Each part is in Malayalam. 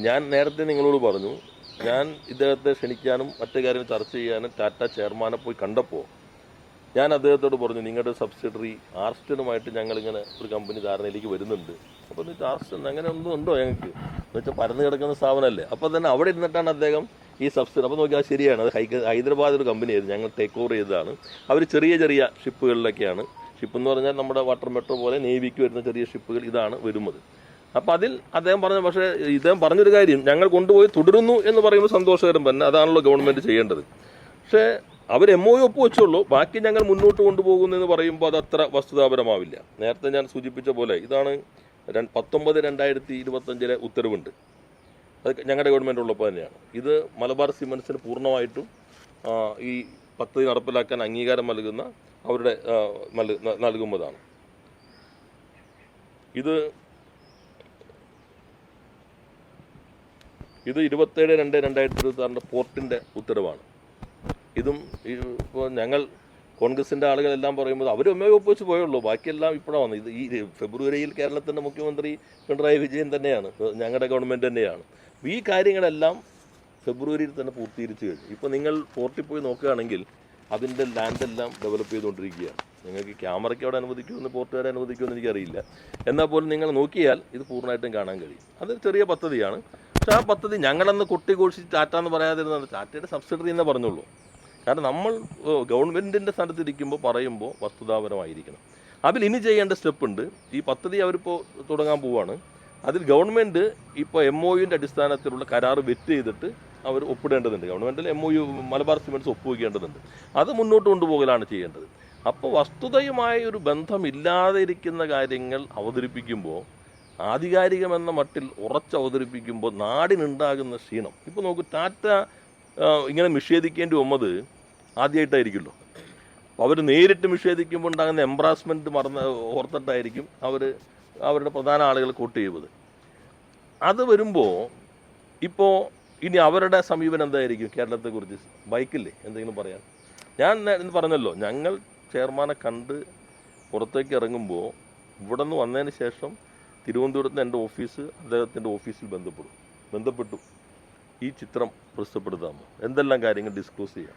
ഞാൻ നേരത്തെ നിങ്ങളോട് പറഞ്ഞു, ഞാൻ ഇദ്ദേഹത്തെ ക്ഷണിക്കാനും മറ്റു കാര്യങ്ങൾ ചർച്ച ചെയ്യാനും ടാറ്റ ചെയർമാനെ പോയി കണ്ടപ്പോൾ ഞാൻ അദ്ദേഹത്തോട് പറഞ്ഞു, നിങ്ങളുടെ സബ്സിഡറി ആർസ്റ്റനുമായിട്ട് ഞങ്ങളിങ്ങനെ ഒരു കമ്പനി ധാരണയിലേക്ക് വരുന്നുണ്ട്. അപ്പോൾ എന്ന് വെച്ചാൽ ആർസ്റ്റൻ അങ്ങനെ ഒന്നും ഉണ്ടോ ഞങ്ങൾക്ക് എന്ന് വെച്ചാൽ പരന്നു കിടക്കുന്ന സ്ഥാപനമല്ലേ. അപ്പോൾ തന്നെ അവിടെ ഇരുന്നിട്ടാണ് അദ്ദേഹം ഈ സബ്സിഡറി. അപ്പോൾ നോക്കിയാൽ ശരിയാണ്, അത് ഹൈദരാബാദ് ഒരു കമ്പനിയായിരുന്നു, ഞങ്ങൾ ടേക്ക് ഓവർ ചെയ്തതാണ്. അവർ ചെറിയ ചെറിയ ഷിപ്പുകളിലൊക്കെയാണ്, ഷിപ്പ് എന്ന് പറഞ്ഞാൽ നമ്മുടെ വാട്ടർ മെട്രോ പോലെ നേവിക്ക് വരുന്ന ചെറിയ ഷിപ്പുകൾ ഇതാണ് വരുന്നത്. അപ്പോൾ അതിൽ അദ്ദേഹം പറഞ്ഞു, പക്ഷേ ഇദ്ദേഹം പറഞ്ഞൊരു കാര്യം, ഞങ്ങൾ കൊണ്ടുപോയി തുടരുന്നു എന്ന് പറയുമ്പോൾ സന്തോഷകരം തന്നെ, അതാണല്ലോ ഗവൺമെൻറ് ചെയ്യേണ്ടത്. പക്ഷേ അവർ MOU ഒപ്പുവെച്ചുള്ളൂ, ബാക്കി ഞങ്ങൾ മുന്നോട്ട് കൊണ്ടുപോകുന്നു എന്ന് പറയുമ്പോൾ അത് അത്ര വസ്തുതാപരമാവില്ല. നേരത്തെ ഞാൻ സൂചിപ്പിച്ച പോലെ ഇതാണ് 19/2025 ഉത്തരവുണ്ട്, അത് ഞങ്ങളുടെ ഗവൺമെൻറ് ഉള്ളപ്പോൾ തന്നെയാണ്. ഇത് മലബാർ സിമൻസിന് പൂർണ്ണമായിട്ടും ഈ പദ്ധതി നടപ്പിലാക്കാൻ അംഗീകാരം നൽകുന്ന അവരുടെ നൽകുന്നതാണ്. ഇത് 27/2/2026 പോർട്ടിൻ്റെ ഉത്തരവാണ്. ഇതും ഇപ്പോൾ ഞങ്ങൾ കോൺഗ്രസിൻ്റെ ആളുകളെല്ലാം പറയുമ്പോൾ അവർ ഒപ്പുവെച്ച് പോയുള്ളൂ, ബാക്കിയെല്ലാം ഇപ്പോഴാണ് വന്നത്. ഈ ഫെബ്രുവരിയിൽ കേരളത്തിൻ്റെ മുഖ്യമന്ത്രി പിണറായി വിജയൻ തന്നെയാണ്, ഞങ്ങളുടെ ഗവൺമെൻറ് തന്നെയാണ്. ഈ കാര്യങ്ങളെല്ലാം ഫെബ്രുവരിയിൽ തന്നെ പൂർത്തീകരിച്ച് കഴിഞ്ഞു. ഇപ്പോൾ നിങ്ങൾ പോർട്ടിൽ പോയി നോക്കുകയാണെങ്കിൽ അതിൻ്റെ ലാൻഡെല്ലാം ഡെവലപ്പ് ചെയ്തുകൊണ്ടിരിക്കുകയാണ്. നിങ്ങൾക്ക് ക്യാമറയ്ക്ക് അവിടെ അനുവദിക്കുമെന്ന് പോർട്ടുകാരെ അനുവദിക്കുമെന്ന് എനിക്കറിയില്ല, എന്നാൽ പോലും നിങ്ങൾ നോക്കിയാൽ ഇത് പൂർണ്ണമായിട്ടും കാണാൻ കഴിയും. അതൊരു ചെറിയ പദ്ധതിയാണ്. പക്ഷേ ആ പദ്ധതി ഞങ്ങളന്ന് കൊട്ടിഘോഷിച്ച് ടാറ്റ എന്ന് പറയാതിരുന്നത് ടാറ്റയുടെ സബ്സിഡറി എന്നേ പറഞ്ഞുള്ളൂ. കാരണം നമ്മൾ ഗവൺമെൻറ്റിൻ്റെ സ്ഥാനത്തിരിക്കുമ്പോൾ പറയുമ്പോൾ വസ്തുതാപരമായിരിക്കണം. അതിൽ ഇനി ചെയ്യേണ്ട സ്റ്റെപ്പുണ്ട്. ഈ പദ്ധതി അവരിപ്പോൾ തുടങ്ങാൻ പോവുകയാണ്. അതിൽ ഗവൺമെൻറ് ഇപ്പോൾ MOUൻ്റെ അടിസ്ഥാനത്തിലുള്ള കരാർ വെറ്റ് ചെയ്തിട്ട് അവർ ഒപ്പിടേണ്ടതുണ്ട്. ഗവൺമെൻറ്റിൽ MOU മലബാർ സിമൻസ് ഒപ്പുവയ്ക്കേണ്ടതുണ്ട്. അത് മുന്നോട്ട് കൊണ്ടുപോകലാണ് ചെയ്യേണ്ടത്. അപ്പോൾ വസ്തുതയുമായി ഒരു ബന്ധമില്ലാതെ ഇരിക്കുന്ന കാര്യങ്ങൾ അവതരിപ്പിക്കുമ്പോൾ, ആധികാരികമെന്ന മട്ടിൽ ഉറച്ചവതരിപ്പിക്കുമ്പോൾ നാടിനുണ്ടാകുന്ന ക്ഷീണം. ഇപ്പോൾ നോക്കൂ, ടാറ്റ ഇങ്ങനെ നിഷേധിക്കേണ്ടി വന്നത് ആദ്യമായിട്ടായിരിക്കുമല്ലോ. അപ്പോൾ അവർ നേരിട്ട് നിഷേധിക്കുമ്പോൾ ഉണ്ടാകുന്ന എംബ്രാസ്മെൻറ്റ് ഓർത്തിട്ടായിരിക്കും അവരുടെ പ്രധാന ആളുകൾ കോട്ട് ചെയ്യുന്നത്. അത് വരുമ്പോൾ ഇപ്പോൾ ഇനി അവരുടെ സമീപനം എന്തായിരിക്കും കേരളത്തെക്കുറിച്ച്? ബൈക്കില്ലേ എന്തെങ്കിലും പറയാൻ? ഞാൻ പറഞ്ഞല്ലോ, ഞങ്ങൾ ചെയർമാനെ കണ്ട് പുറത്തേക്ക് ഇറങ്ങുമ്പോൾ ഇവിടെ നിന്ന് വന്നതിന് ശേഷം തിരുവനന്തപുരത്ത് എൻ്റെ ഓഫീസ് അദ്ദേഹത്തിൻ്റെ ഓഫീസിൽ ബന്ധപ്പെട്ടു ഈ ചിത്രം പ്രസിദ്ധപ്പെടുത്താമോ, എന്തെല്ലാം കാര്യങ്ങൾ ഡിസ്ക്ലോസ് ചെയ്യാം,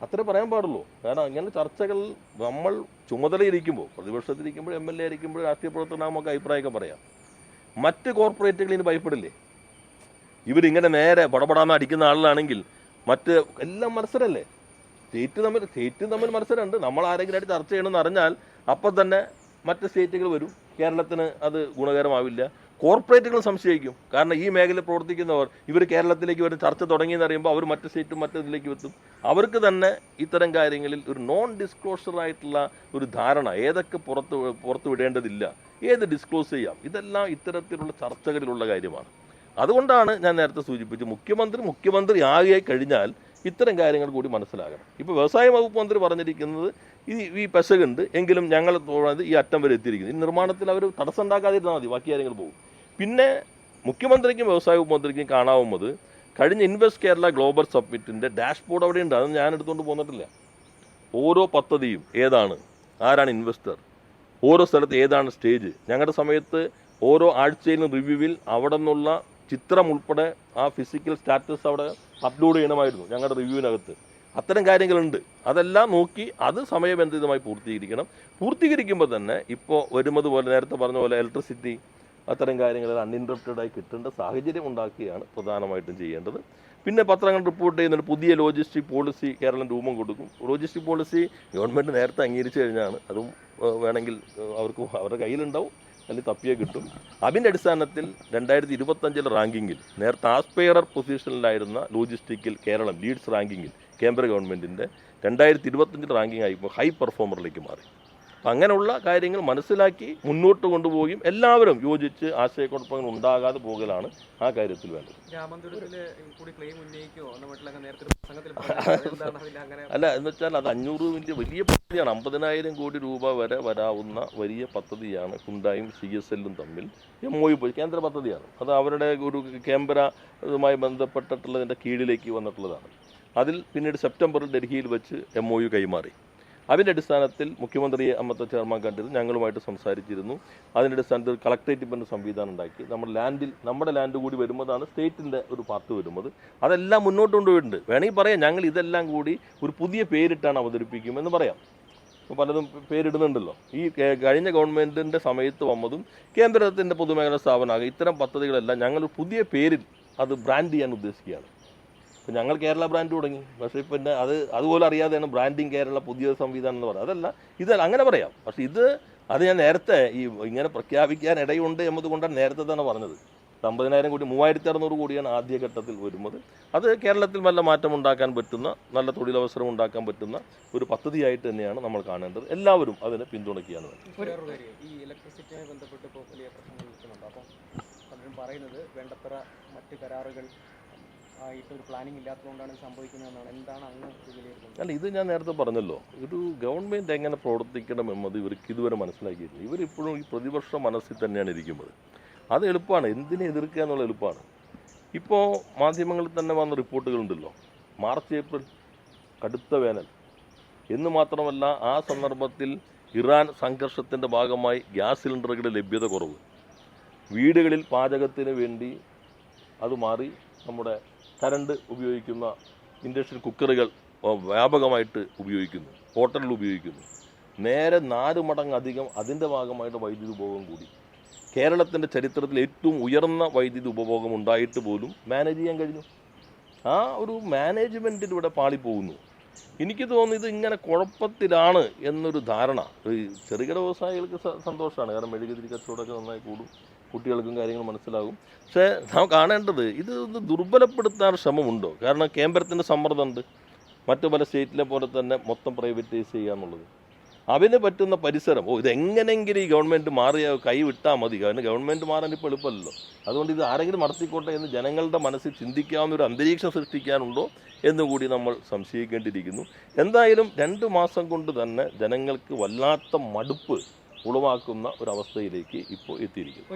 അത്രേ പറയാൻ പാടുള്ളൂ. കാരണം അങ്ങനെ ചർച്ചകൾ നമ്മൾ ചുമതലയിരിക്കുമ്പോൾ, പ്രതിപക്ഷത്തിരിക്കുമ്പോൾ, MLA ആയിരിക്കുമ്പോൾ, രാഷ്ട്രീയ പ്രവർത്തനം നമുക്ക് അഭിപ്രായമൊക്കെ പറയാം. മറ്റ് കോർപ്പറേറ്റുകൾ ഇനി ഭയപ്പെടില്ലേ? ഇവരിങ്ങനെ നേരെ പടപടാന്ന് അടിക്കുന്ന ആളിലാണെങ്കിൽ മറ്റ് എല്ലാം മത്സരമല്ലേ, സ്റ്റേറ്റ് തമ്മിൽ മത്സരമുണ്ട്. നമ്മൾ ആരെങ്കിലുമായിട്ട് ചർച്ച ചെയ്യണമെന്ന് അറിഞ്ഞാൽ അപ്പം തന്നെ മറ്റ് സ്റ്റേറ്റുകൾ വരും, കേരളത്തിന് അത് ഗുണകരമാവില്ല. കോർപ്പറേറ്റുകൾ സംശയിക്കും, കാരണം ഈ മേഖലയിൽ പ്രവർത്തിക്കുന്നവർ ഇവർ കേരളത്തിലേക്ക് വരും, ചർച്ച തുടങ്ങിയെന്ന് അറിയുമ്പോൾ അവർ മറ്റ് സ്റ്റേറ്റും മറ്റതിലേക്ക് എത്തും. അവർക്ക് തന്നെ ഇത്തരം കാര്യങ്ങളിൽ ഒരു നോൺ ഡിസ്ക്ലോഷറായിട്ടുള്ള ഒരു ധാരണ, ഏതൊക്കെ പുറത്തു വിടേണ്ടതില്ല, ഏത് ഡിസ്ക്ലോസ് ചെയ്യാം, ഇതെല്ലാം ഇത്തരത്തിലുള്ള ചർച്ചകളിലുള്ള കാര്യമാണ്. അതുകൊണ്ടാണ് ഞാൻ നേരത്തെ സൂചിപ്പിച്ചു, മുഖ്യമന്ത്രി ആകെ കഴിഞ്ഞാൽ ഇത്തരം കാര്യങ്ങൾ കൂടി മനസ്സിലാകണം. ഇപ്പോൾ വ്യവസായ വകുപ്പ് മന്ത്രി പറഞ്ഞിരിക്കുന്നത് ഈ പെശകുണ്ട്, എങ്കിലും ഞങ്ങൾ ഈ അറ്റം വരെ എത്തിയിരിക്കുന്നു. ഈ നിർമ്മാണത്തിൽ അവർ തടസ്സം ഉണ്ടാക്കാതിരുന്നാൽ മതി, ബാക്കി കാര്യങ്ങൾ പോകും. പിന്നെ മുഖ്യമന്ത്രിക്കും വ്യവസായ വകുപ്പ് മന്ത്രിക്കും കാണാവുന്നത് കഴിഞ്ഞ ഇൻവെസ്റ്റ് കേരള ഗ്ലോബൽ സബ്മിറ്റിൻ്റെ ഡാഷ്ബോർഡ് അവിടെയുണ്ട്. അതൊന്നും ഞാൻ എടുത്തുകൊണ്ട് പോന്നിട്ടില്ല. ഓരോ പദ്ധതിയും ഏതാണ്, ആരാണ് ഇൻവെസ്റ്റർ, ഓരോ സ്ഥലത്ത് ഏതാണ് സ്റ്റേജ്. ഞങ്ങളുടെ സമയത്ത് ഓരോ ആഴ്ചയിലും റിവ്യൂവിൽ അവിടെ നിന്നുള്ള ചിത്രം ഉൾപ്പെടെ ആ ഫിസിക്കൽ സ്റ്റാറ്റസ് അവിടെ അപ്ലോഡ് ചെയ്യണമായിരുന്നു ഞങ്ങളുടെ റിവ്യൂവിനകത്ത്. അത്തരം കാര്യങ്ങളുണ്ട്. അതെല്ലാം നോക്കി അത് സമയബന്ധിതമായി പൂർത്തീകരിക്കുമ്പോൾ തന്നെ ഇപ്പോൾ വരുന്നത് പോലെ, നേരത്തെ പറഞ്ഞ പോലെ ഇലക്ട്രിസിറ്റി, അത്തരം കാര്യങ്ങൾ അൺഇൻറ്ററപ്റ്റഡായി കിട്ടേണ്ട സാഹചര്യം ഉണ്ടാക്കുകയാണ് പ്രധാനമായിട്ടും ചെയ്യേണ്ടത്. പിന്നെ പത്രങ്ങൾ റിപ്പോർട്ട് ചെയ്യുന്നുണ്ട്, പുതിയ ലോജിസ്റ്റിക് പോളിസി കേരളം രൂപം കൊടുക്കും. ലോജിസ്റ്റിക് പോളിസി ഗവൺമെൻറ് നേരത്തെ അംഗീകരിച്ചു കഴിഞ്ഞാണ്. അതും വേണമെങ്കിൽ അവരുടെ കയ്യിലുണ്ടാവും, അല്ലെങ്കിൽ തപ്പിയേ കിട്ടും. അതിൻ്റെ അടിസ്ഥാനത്തിൽ 2025 റാങ്കിങ്ങിൽ നേരത്തെ ആസ്പെയറർ പൊസിഷനിലായിരുന്ന ലോജിസ്റ്റിക്കിൽ കേരളം ലീഡ്സ് റാങ്കിങ്ങിൽ കേന്ദ്ര ഗവൺമെൻറ്റിൻ്റെ 2025 റാങ്കിങ് ആയിപ്പോൾ ഹൈ പെർഫോമറിലേക്ക് മാറി. അപ്പം അങ്ങനെയുള്ള കാര്യങ്ങൾ മനസ്സിലാക്കി മുന്നോട്ട് കൊണ്ടുപോവുകയും എല്ലാവരും യോജിച്ച് ആശയക്കുഴപ്പങ്ങൾ ഉണ്ടാകാതെ പോകലാണ് ആ കാര്യത്തിൽ വേണ്ടത്. അല്ല, എന്ന് വെച്ചാൽ അത് 500 വലിയ പദ്ധതിയാണ്. 50,000 കോടി രൂപ വരെ വരാവുന്ന വലിയ പദ്ധതിയാണ്. ഹുണ്ടായും CSLും തമ്മിൽ MOU പോയി, കേന്ദ്ര പദ്ധതിയാണ്. അത് അവരുടെ ഒരു കേന്ദ്രവുമായി ബന്ധപ്പെട്ടിട്ടുള്ളതിൻ്റെ കീഴിലേക്ക് വന്നിട്ടുള്ളതാണ്. അതിൽ പിന്നീട് സെപ്റ്റംബറിൽ ഡൽഹിയിൽ വെച്ച് MOU കൈമാറി. അതിൻ്റെ അടിസ്ഥാനത്തിൽ മുഖ്യമന്ത്രിയെ അന്നത്തെ ചെയർമാൻ കണ്ടിരുന്നു, ഞങ്ങളുമായിട്ട് സംസാരിച്ചിരുന്നു. അതിൻ്റെ അടിസ്ഥാനത്തിൽ കളക്ടറേറ്റ് ബന്ധ സംവിധാനം ഉണ്ടാക്കി. നമ്മുടെ ലാൻഡ് കൂടി വരുമ്പോഴാണ് സ്റ്റേറ്റിൻ്റെ ഒരു പാർട്ട് വരുന്നത്. അതെല്ലാം മുന്നോട്ട് കൊണ്ടുപോയിട്ടുണ്ട്. വേണമെങ്കിൽ പറയാം, ഞങ്ങൾ ഇതെല്ലാം കൂടി ഒരു പുതിയ പേരിട്ടാണ് അവതരിപ്പിക്കുമെന്ന് പറയാം. പലതും പേരിടുന്നുണ്ടല്ലോ. ഈ കഴിഞ്ഞ ഗവൺമെൻറ്റിൻ്റെ സമയത്ത് വന്നതും കേന്ദ്രത്തിൻ്റെ പൊതുമേഖലാ സ്ഥാപനമാകും ഇത്തരം പദ്ധതികളെല്ലാം ഞങ്ങൾ പുതിയ പേരിൽ അത് ബ്രാൻഡ് ചെയ്യാൻ ഉദ്ദേശിക്കുകയാണ്. ഇപ്പം ഞങ്ങൾ കേരള ബ്രാൻഡ് തുടങ്ങി. പക്ഷേ പിന്നെ അതുപോലെ അറിയാതെയാണ് ബ്രാൻഡിങ് കേരള പുതിയ സംവിധാനം എന്ന് പറയുന്നത്. അതല്ല അങ്ങനെ പറയാം. പക്ഷേ അത് ഞാൻ നേരത്തെ ഇങ്ങനെ പ്രഖ്യാപിക്കാൻ ഇടയുണ്ട് എന്നതുകൊണ്ടാണ് നേരത്തെ തന്നെ പറഞ്ഞത്. 50,000 കോടി 3,600 കോടിയാണ് ആദ്യഘട്ടത്തിൽ വരുന്നത്. അത് കേരളത്തിൽ നല്ല മാറ്റം ഉണ്ടാക്കാൻ പറ്റുന്ന, നല്ല തൊഴിലവസരം ഉണ്ടാക്കാൻ പറ്റുന്ന ഒരു പദ്ധതിയായിട്ട് തന്നെയാണ് നമ്മൾ കാണേണ്ടത്. എല്ലാവരും അതിനെ പിന്തുണയ്ക്കുകയാണ് വേണ്ടത്. ഈ ഇലക്ട്രിസിറ്റിയുമായി ബന്ധപ്പെട്ട് ഇപ്പോൾ വലിയ പ്രശ്നങ്ങൾ നിൽക്കുന്നുണ്ട്. അപ്പം പലരും പറയുന്നത് വേണ്ടത്ര മറ്റ് കരാറുകൾ ആയിട്ടൊരു പ്ലാനിങ് ഇല്ലാത്തതുകൊണ്ടാണ് സംഭവിക്കുന്നതെന്നാണ്. എന്താണ് അങ്ങ് വിലയിരുത്തുന്നത്? അല്ല, ഇത് ഞാൻ നേരത്തെ പറഞ്ഞല്ലോ, ഒരു ഗവൺമെൻറ് എങ്ങനെ പ്രവർത്തിക്കണം എന്നത് ഇവർക്ക് ഇതുവരെ മനസ്സിലാക്കിയിട്ടില്ല. ഇവരിപ്പോഴും ഈ പ്രതിപക്ഷ മനസ്സിൽ തന്നെയാണ് ഇരിക്കുന്നത്. അത് എളുപ്പമാണ്, എന്തിനെ എതിർക്കുക എന്നുള്ള എളുപ്പമാണ്. ഇപ്പോൾ മാധ്യമങ്ങളിൽ തന്നെ വന്ന റിപ്പോർട്ടുകളുണ്ടല്ലോ, മാർച്ച് ഏപ്രിൽ കടുത്ത വേനൽ എന്ന് മാത്രമല്ല, ആ സന്ദർഭത്തിൽ ഇറാൻ സംഘർഷത്തിൻ്റെ ഭാഗമായി ഗ്യാസ് സിലിണ്ടറുകളുടെ ലഭ്യത കുറവ്, വീടുകളിൽ പാചകത്തിന് വേണ്ടി അത് മാറി നമ്മുടെ കരണ്ട് ഉപയോഗിക്കുന്ന ഇൻഡക്ഷൻ കുക്കറുകൾ വ്യാപകമായിട്ട് ഉപയോഗിക്കുന്നു, ഹോട്ടലിൽ ഉപയോഗിക്കുന്നു. നേരെ 4 മടങ്ങ് അധികം അതിൻ്റെ ഭാഗമായിട്ട് വൈദ്യുതി ഉപഭോഗം കൂടി. കേരളത്തിൻ്റെ ചരിത്രത്തിൽ ഏറ്റവും ഉയർന്ന വൈദ്യുതി ഉപഭോഗം ഉണ്ടായിട്ട് പോലും മാനേജ് ചെയ്യാൻ കഴിഞ്ഞു. ആ ഒരു മാനേജ്മെൻറ്റിലൂടെ പാളിപ്പോകുന്നു. എനിക്ക് തോന്നുന്നു ഇത് ഇങ്ങനെ കുഴപ്പത്തിലാണ് എന്നൊരു ധാരണ. ഈ ചെറുകിട വ്യവസായികൾക്ക് സന്തോഷമാണ്, കാരണം മെഴുകുതിരി കച്ചവടമൊക്കെ നന്നായി കൂടും, കുട്ടികൾക്കും കാര്യങ്ങൾ മനസ്സിലാകും. പക്ഷേ നാം കാണേണ്ടത് ഇത് ദുർബലപ്പെടുത്താൻ ശ്രമമുണ്ടോ? കാരണം കേന്ദ്രത്തിൻ്റെ സമ്മർദ്ദമുണ്ട്, മറ്റു പല സ്റ്റേറ്റിലെ പോലെ തന്നെ മൊത്തം പ്രൈവറ്റൈസ് ചെയ്യുക എന്നുള്ളത്. അതിന് പറ്റുന്ന പരിസരം ഇതെങ്ങനെയെങ്കിലും ഈ ഗവൺമെൻറ് മാറിയ കൈ വിട്ടാൽ മതി. കാരണം ഗവൺമെൻറ് മാറാൻ ഇപ്പോൾ എളുപ്പമല്ലോ. അതുകൊണ്ട് ഇത് ആരെങ്കിലും നടത്തിക്കോട്ടെ എന്ന് ജനങ്ങളുടെ മനസ്സിൽ ചിന്തിക്കാവുന്ന ഒരു അന്തരീക്ഷം സൃഷ്ടിക്കാനുണ്ടോ എന്നുകൂടി നമ്മൾ സംശയിക്കേണ്ടിയിരിക്കുന്നു. എന്തായാലും 2 മാസം കൊണ്ട് തന്നെ ജനങ്ങൾക്ക് വല്ലാത്ത മടുപ്പ് ഉളവാക്കുന്ന ഒരവസ്ഥയിലേക്ക് ഇപ്പോൾ എത്തിയിരിക്കുന്നു.